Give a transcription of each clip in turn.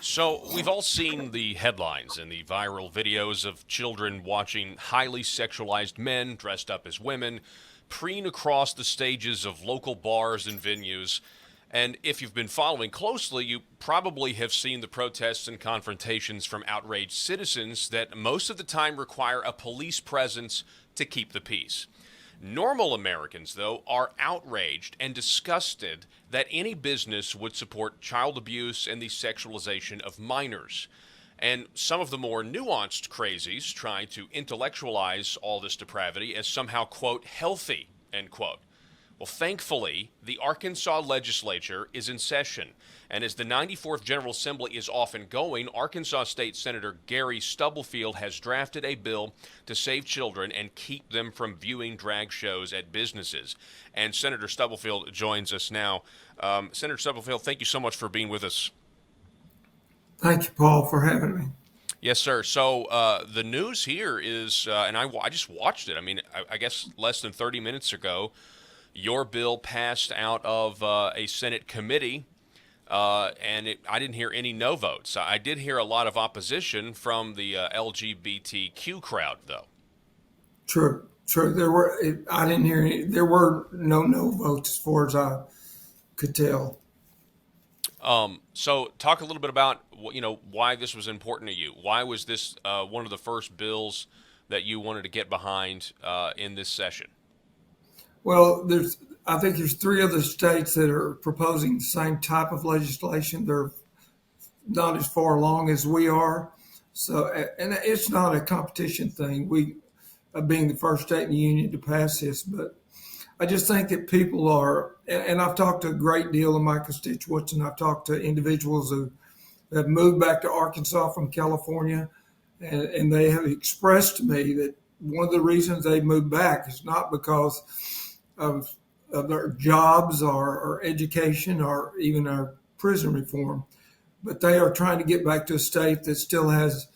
So, we've all seen the headlines and the viral videos of children watching highly sexualized men dressed up as women preen across the stages of local bars and venues. And if you've been following closely, you probably have seen the protests and confrontations from outraged citizens that most of the time require a police presence to keep the peace. Normal Americans, though, are outraged and disgusted that any business would support child abuse and the sexualization of minors. And some of the more nuanced crazies try to intellectualize all this depravity as somehow, quote, healthy, end quote. Well, thankfully, the Arkansas legislature is in session. And as the 94th General Assembly is off and going, Arkansas State Senator Gary Stubblefield has drafted a bill to save children and keep them from viewing drag shows at businesses. And Senator Stubblefield joins us now. Senator Stubblefield, thank you so much for being with us. Thank you, Paul, for having me. Yes, sir. So the news here is, and I just watched it. I mean, I guess less than 30 minutes ago, your bill passed out of a Senate committee, and I didn't hear any no votes. I did hear a lot of opposition from the LGBTQ crowd, though. True, true. I didn't hear any. There were no votes as far as I could tell. So talk a little bit about why this was important to you. Why was this one of the first bills that you wanted to get behind in this session? Well, I think there's three other states that are proposing the same type of legislation. They're not as far along as we are. So, and it's not a competition thing. We, being the first state in the union to pass this, but I just think that people are, and I've talked to a great deal of my constituents, and I've talked to individuals who have moved back to Arkansas from California, and they have expressed to me that one of the reasons they moved back is not because of, of their jobs or education or even our prison reform, but they are trying to get back to a state that still has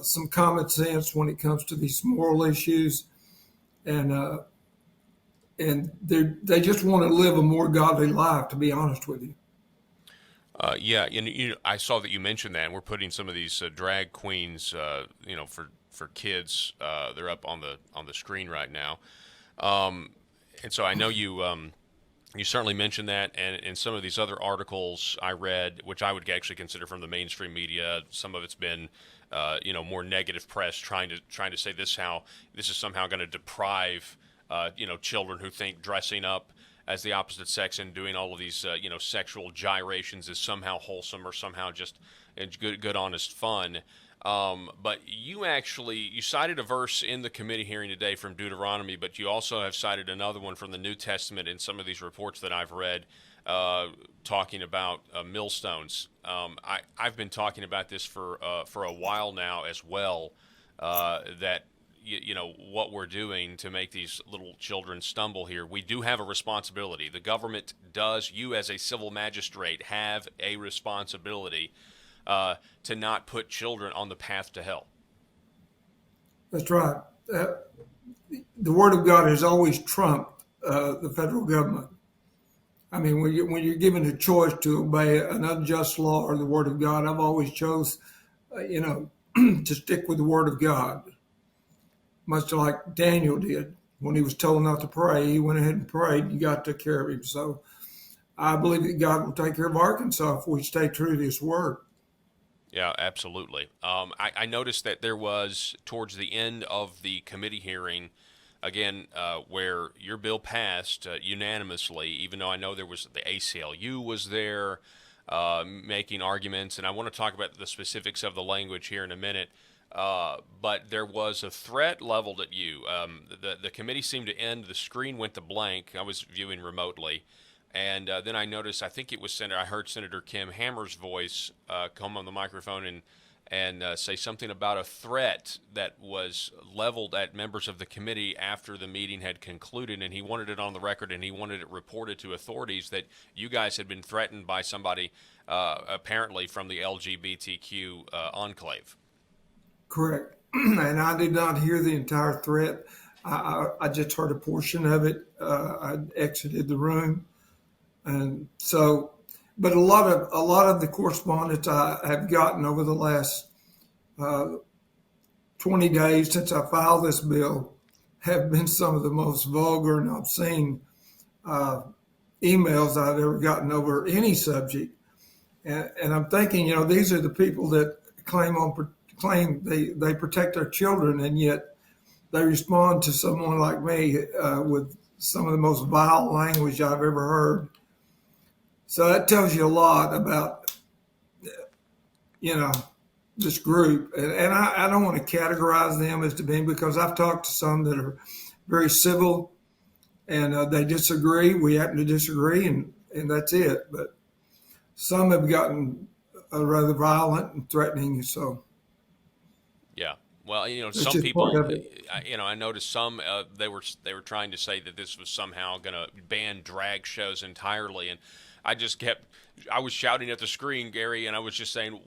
some common sense when it comes to these moral issues, and they just want to live a more godly life. To be honest with you. Yeah, and I saw that you mentioned that. And we're putting some of these drag queens, for kids. They're up on the screen right now. And so I know you certainly mentioned that, and in some of these other articles I read, which I would actually consider from the mainstream media, some of it's been, more negative press trying to say this is somehow going to deprive, children who think dressing up as the opposite sex and doing all of these, sexual gyrations is somehow wholesome or somehow just good, honest fun. But you cited a verse in the committee hearing today from Deuteronomy, but you also have cited another one from the New Testament in some of these reports that I've read, talking about millstones. I've been talking about this for a while now as well. That what we're doing to make these little children stumble here. We do have a responsibility. The government does. You, as a civil magistrate, have a responsibility to not put children on the path to hell. That's right. The Word of God has always trumped the federal government. I mean, when you're given a choice to obey an unjust law or the Word of God, I've always chose, to stick with the Word of God. Much like Daniel did when he was told not to pray, he went ahead and prayed, and God took care of him. So I believe that God will take care of Arkansas if we stay true to His Word. Yeah, absolutely. I noticed that there was, towards the end of the committee hearing, again, where your bill passed unanimously, even though I know there was the ACLU was there making arguments, and I want to talk about the specifics of the language here in a minute. But there was a threat leveled at you. The committee seemed to end. The screen went to blank. I was viewing remotely. And then I noticed, I think it was I heard Senator Kim Hammer's voice come on the microphone and say something about a threat that was leveled at members of the committee after the meeting had concluded, and he wanted it on the record, and he wanted it reported to authorities that you guys had been threatened by somebody apparently from the LGBTQ enclave. Correct. And I did not hear the entire threat. I just heard a portion of it. I exited the room. And so, but a lot of the correspondence I have gotten over the last uh, 20 days since I filed this bill have been some of the most vulgar and obscene uh, emails I've ever gotten over any subject. And I'm thinking, these are the people that claim they protect our children, and yet they respond to someone like me with some of the most vile language I've ever heard. So that tells you a lot about, you know, this group. And I don't want to categorize them as to being, because I've talked to some that are very civil and they disagree. We happen to disagree, and that's it. But some have gotten rather violent and threatening. So Yeah. Well, it's some just part people, of it. I noticed some they were trying to say that this was somehow going to ban drag shows entirely, and I was shouting at the screen, Gary, and I was just saying,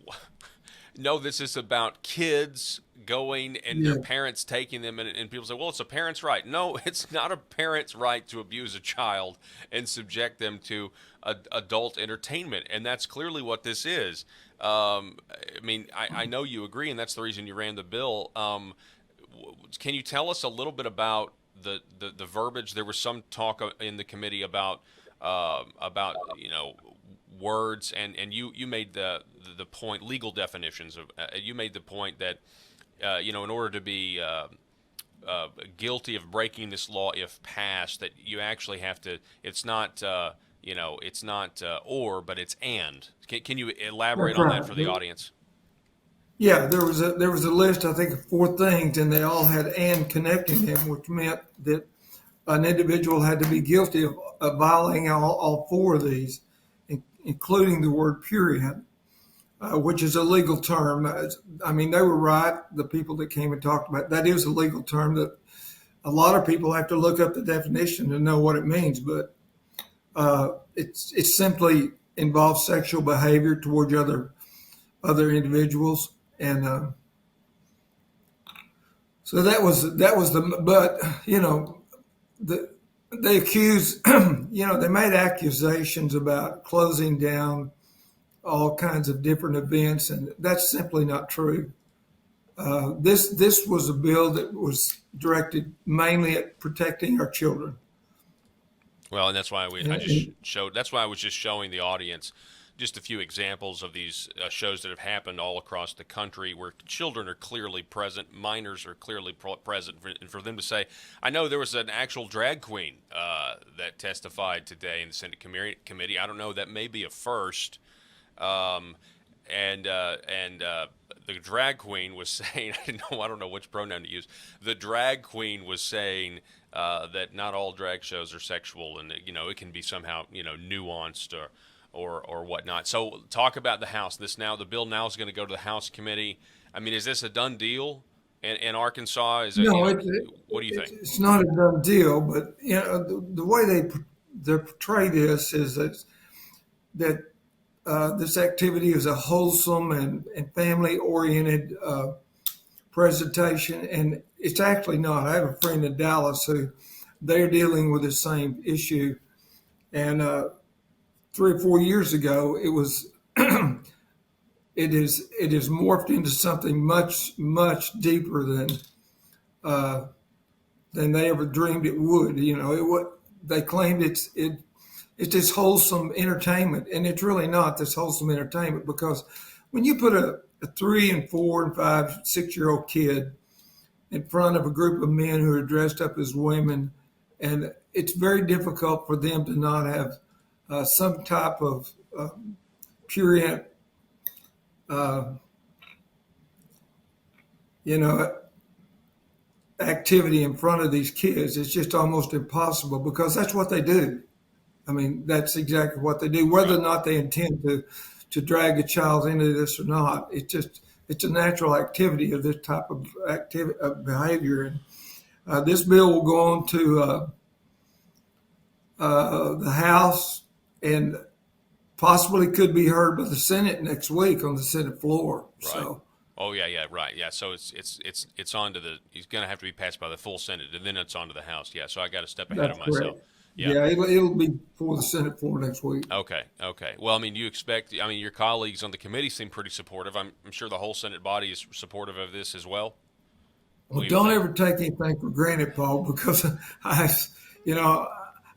no, this is about kids going and Yeah, their parents taking them, and people say, well, it's a parent's right. No, it's not a parent's right to abuse a child and subject them to adult entertainment, and that's clearly what this is. I mean, I know you agree, and that's the reason you ran the bill. Can you tell us a little bit about the verbiage? There was some talk in the committee about words, and you made the point, legal definitions of you made the point that in order to be guilty of breaking this law if passed, that you actually have to, it's not but it's and. Can you elaborate that's on that for the right. audience? Yeah, there was a list, I think, of four things, and they all had "and" connecting them, which meant that an individual had to be guilty of violating all four of these, including the word "period," which is a legal term. I mean, they were right. The people that came and talked about it, that is a legal term that a lot of people have to look up the definition to know what it means, but it simply involves sexual behavior towards other individuals, and so that was but the they accused they made accusations about closing down all kinds of different events, and that's simply not true. This was a bill that was directed mainly at protecting our children. Well, and that's why I And, just showed. That's why I was just showing the audience just a few examples of these shows that have happened all across the country where children are clearly present, minors are clearly present, and for them to say, I know there was an actual drag queen that testified today in the Senate committee. I don't know, that may be a first. Um, and the drag queen was saying, I don't know which pronoun to use. The drag queen was saying that not all drag shows are sexual, and it can be somehow nuanced or whatnot. So talk about the House. The bill now is going to go to the House committee. I mean, is this a done deal in Arkansas? Is it no, what do you think? it's not a done deal, but the way they portray this is that this activity is a wholesome and family oriented presentation, and it's actually not. I have a friend in Dallas who they're dealing with the same issue, and 3 or 4 years ago, it is morphed into something much deeper uh, than they ever dreamed it would. They claimed it's this wholesome entertainment, and it's really not this wholesome entertainment, because when you put a 3 and 4 and 5, 6 year old kid in front of a group of men who are dressed up as women, and it's very difficult for them to not have some type of purient, uh, you know, activity in front of these kids. It's just almost impossible, because that's what they do. I mean, that's exactly what they do. Whether Right. or not they intend to drag a child into this or not, it's a natural activity of this type of activity of behavior. And this bill will go on to the House, and possibly could be heard by the Senate next week on the Senate floor. Right. So Oh yeah, right. Yeah, so it's on to he's going to have to be passed by the full Senate, and then it's on to the House. Yeah, so I got to step ahead of that's myself. correct. Yeah. Yeah, it'll be before the Senate floor next week. Okay. Okay. Well, I mean, you expect? I mean, your colleagues on the committee seem pretty supportive. I'm sure the whole Senate body is supportive of this as well. Well, What do you don't think? ever take anything for granted, Paul, because I, you know,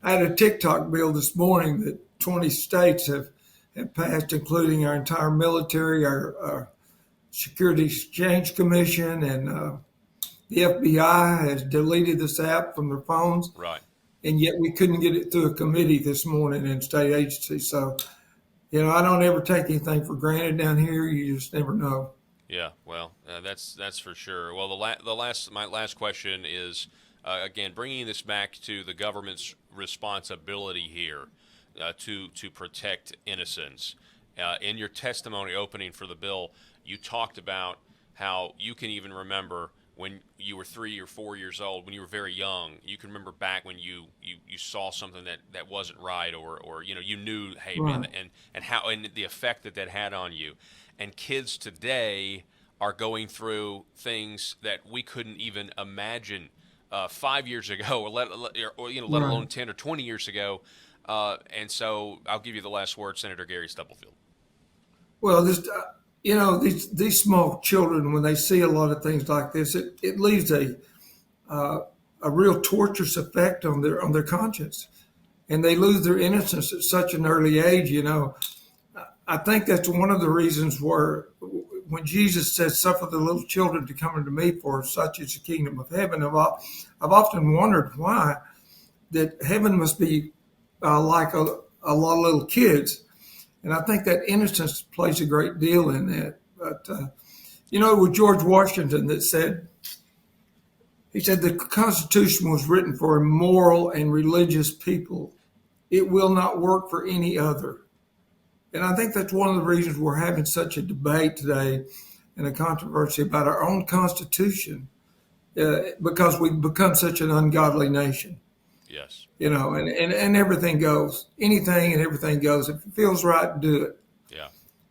I had a TikTok bill this morning that 20 states have passed, including our entire military, our Security Exchange Commission, and the FBI has deleted this app from their phones, Right. and yet we couldn't get it through a committee this morning in state agencies. So, I don't ever take anything for granted down here. You just never know. Yeah, well, that's for sure. Well, my last question is again bringing this back to the government's responsibility here to protect innocence. In your testimony opening for the bill, you talked about how you can even remember when you were 3 or 4 years old, when you were very young. You can remember back when you saw something that wasn't right, or you knew, hey man, Right. and how and the effect that had on you. And kids today are going through things that we couldn't even imagine 5 years ago, let Right. alone 10 or 20 years ago. And so I'll give you the last word, Senator Gary Stubblefield. Well, these small children, when they see a lot of things like this, it leaves a real torturous effect on their conscience, and they lose their innocence at such an early age. I think that's one of the reasons where when Jesus says, "Suffer the little children to come unto me, for such is the kingdom of heaven," I've often wondered why that heaven must be like a lot of little kids. And I think that innocence plays a great deal in that. But, it was George Washington that he said, the Constitution was written for a moral and religious people. It will not work for any other. And I think that's one of the reasons we're having such a debate today and a controversy about our own Constitution, because we've become such an ungodly nation. Yes. And everything goes. Anything and everything goes. If it feels right, do it. Yeah.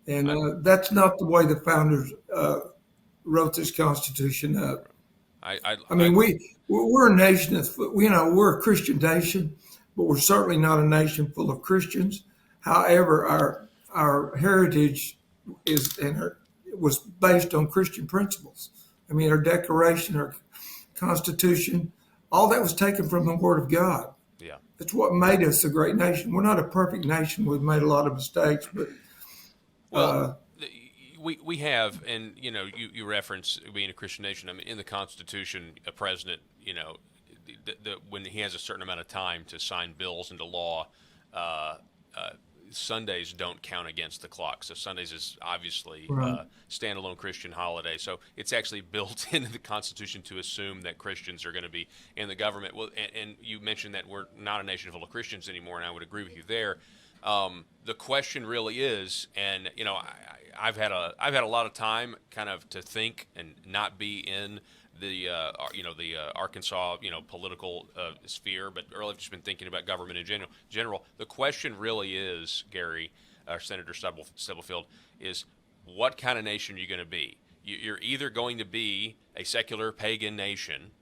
And I, that's not the way the founders wrote this Constitution up. I I mean, we're a nation that's, we're a Christian nation, but we're certainly not a nation full of Christians. However, our heritage was based on Christian principles. I mean, our Declaration, our Constitution, all that was taken from the Word of God. yeah. It's what made us a great nation. We're not a perfect nation. We've made a lot of mistakes, but Well, we have, and you reference being a Christian nation. I mean, in the Constitution, a president, when he has a certain amount of time to sign bills into law, uh, uh, Sundays don't count against the clock. So Sundays is obviously right, a standalone Christian holiday. So it's actually built into the Constitution to assume that Christians are going to be in the government. Well, and you mentioned that we're not a nation full of Christians anymore, and I would agree with you there. The question really is, and I've had a lot of time kind of to think and not be in the Arkansas political sphere, but earlier I've just been thinking about government in general. The question really is, Gary, Senator Stubblefield, is what kind of nation are you going to be? You're either going to be a secular pagan nation,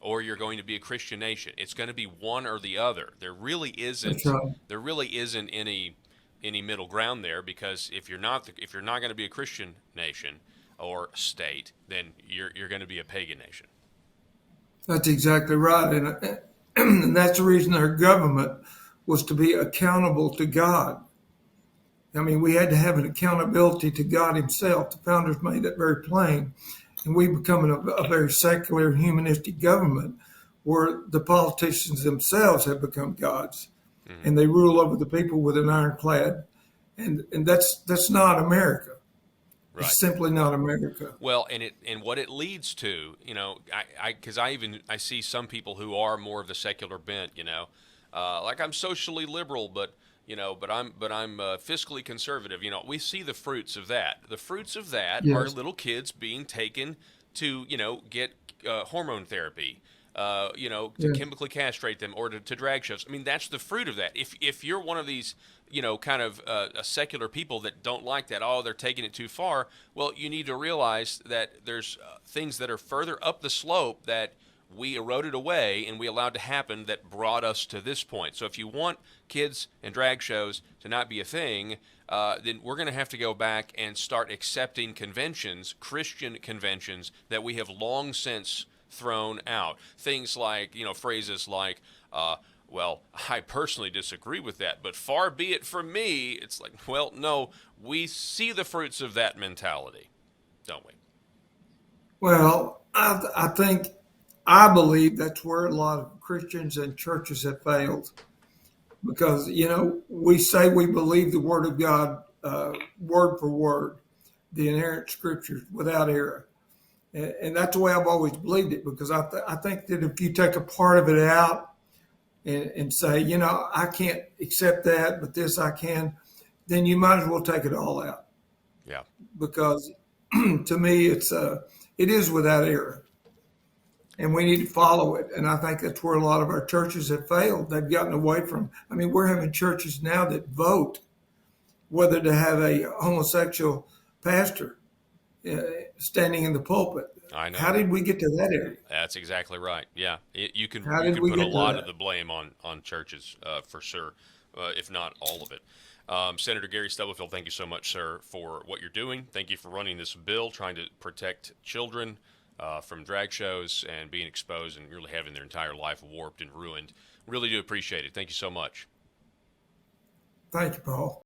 or you're going to be a Christian nation. It's going to be one or the other. There really that's isn't. right. There really isn't any middle ground there, because if you're not going to be a Christian nation or state, then you're going to be a pagan nation. That's exactly right, and that's the reason our government was to be accountable to God. I mean, we had to have an accountability to God Himself. The founders made that very plain, and we become a very secular, humanistic government where the politicians themselves have become gods, Hmm. and they rule over the people with an ironclad, and that's not America. It's Right. simply not America. Well, and what it leads to, because I see some people who are more of the secular bent, like I'm socially liberal, but I'm fiscally conservative. We see the fruits of that. The fruits of that are Yes, little kids being taken to get hormone therapy. To yes, chemically castrate them, or to drag shows. I mean, that's the fruit of that. If you're one of these, kind of secular people that don't like that, oh, they're taking it too far. Well, you need to realize that there's things that are further up the slope that we eroded away and we allowed to happen that brought us to this point. So if you want kids and drag shows to not be a thing, then we're going to have to go back and start accepting conventions, Christian conventions, that we have long since thrown out. Things like, phrases like, well, I personally disagree with that, but far be it from me. It's like, well, no, we see the fruits of that mentality, don't we? Well, I believe that's where a lot of Christians and churches have failed because, we say we believe the Word of God, word for word, the inerrant scriptures without error. And that's the way I've always believed it because I think that if you take a part of it out and say, I can't accept that, but this I can, then you might as well take it all out Yeah. because to me, it is without error, and we need to follow it. And I think that's where a lot of our churches have failed. They've gotten away from. I mean, we're having churches now that vote whether to have a homosexual pastor standing in the pulpit. I know. How did we get to that area? That's exactly right. Yeah, you can How you did can we put a get to lot that? of the blame on churches for sure, if not all of it. Senator Gary Stubblefield, thank you so much, sir, for what you're doing. Thank you for running this bill, trying to protect children from drag shows and being exposed and really having their entire life warped and ruined. Really do appreciate it. Thank you so much. Thank you, Paul.